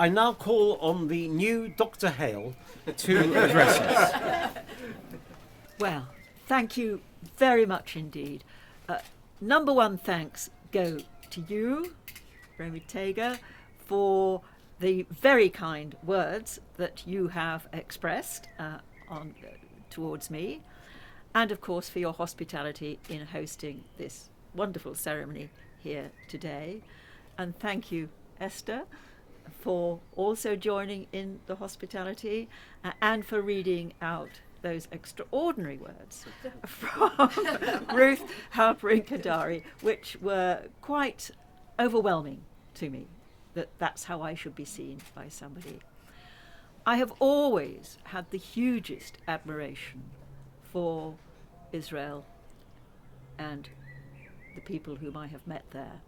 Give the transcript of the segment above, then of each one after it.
I now call on the new Dr. Hale to address us. Well, thank you very much indeed. Number one thanks go to you, Remy Tager, for the very kind words that you have expressed towards me, and of course for your hospitality in hosting this wonderful ceremony here today. And thank you, Esther, for also joining in the hospitality and for reading out those extraordinary words from Ruth Halperin-Kaddari, which were quite overwhelming to me, that's how I should be seen by somebody. I have always had the hugest admiration for Israel and the people whom I have met there.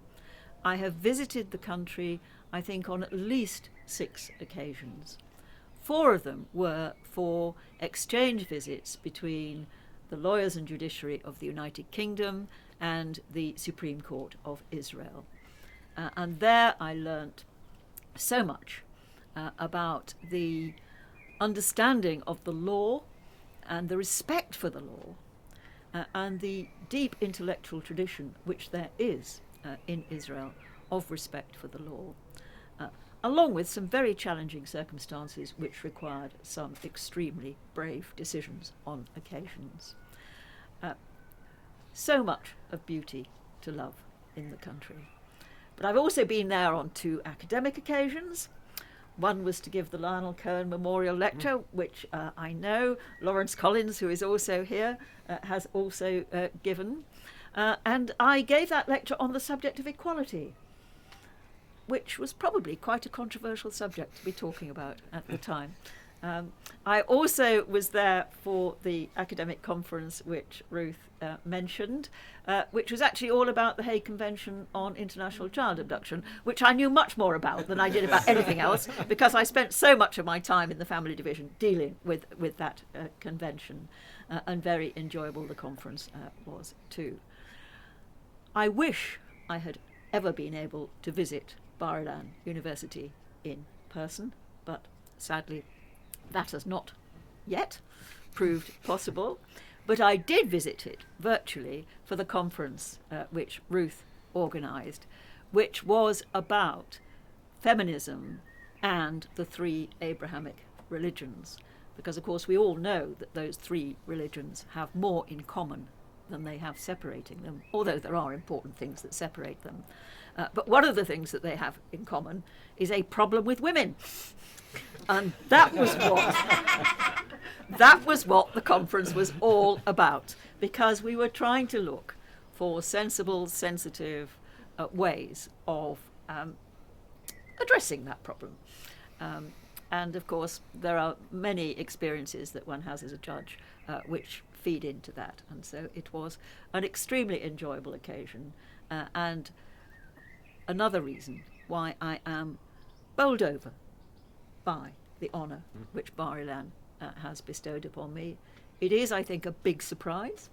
I have visited the country, I think, on at least 6 occasions. 4 of them were for exchange visits between the lawyers and judiciary of the United Kingdom and the Supreme Court of Israel. And there I learnt so much about the understanding of the law and the respect for the law and the deep intellectual tradition which there is in Israel of respect for the law, along with some very challenging circumstances which required some extremely brave decisions on occasions. So much of beauty to love in the country. But I've also been there on 2 academic occasions. One was to give the Lionel Cohen Memorial Lecture, which I know Lawrence Collins, who is also here, has also given. And I gave that lecture on the subject of equality, which was probably quite a controversial subject to be talking about at the time. I also was there for the academic conference which Ruth mentioned, which was actually all about the Hague Convention on International Child Abduction, which I knew much more about than I did about anything else, because I spent so much of my time in the family division dealing with that convention, and very enjoyable the conference was too. I wish I had ever been able to visit Bar-Ilan University in person, but sadly that has not yet proved possible. But I did visit it virtually for the conference which Ruth organised, which was about feminism and the 3 Abrahamic religions. Because, of course, we all know that those 3 religions have more in common than they have separating them, although there are important things that separate them. But one of the things that they have in common is a problem with women. And that was what the conference was all about, because we were trying to look for sensible, sensitive ways of addressing that problem. And of course, there are many experiences that one has as a judge which feed into that. And so it was an extremely enjoyable occasion, and another reason why I am bowled over by the honour which Bar-Ilan has bestowed upon me. It is, I think, a big surprise,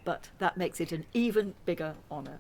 but that makes it an even bigger honour.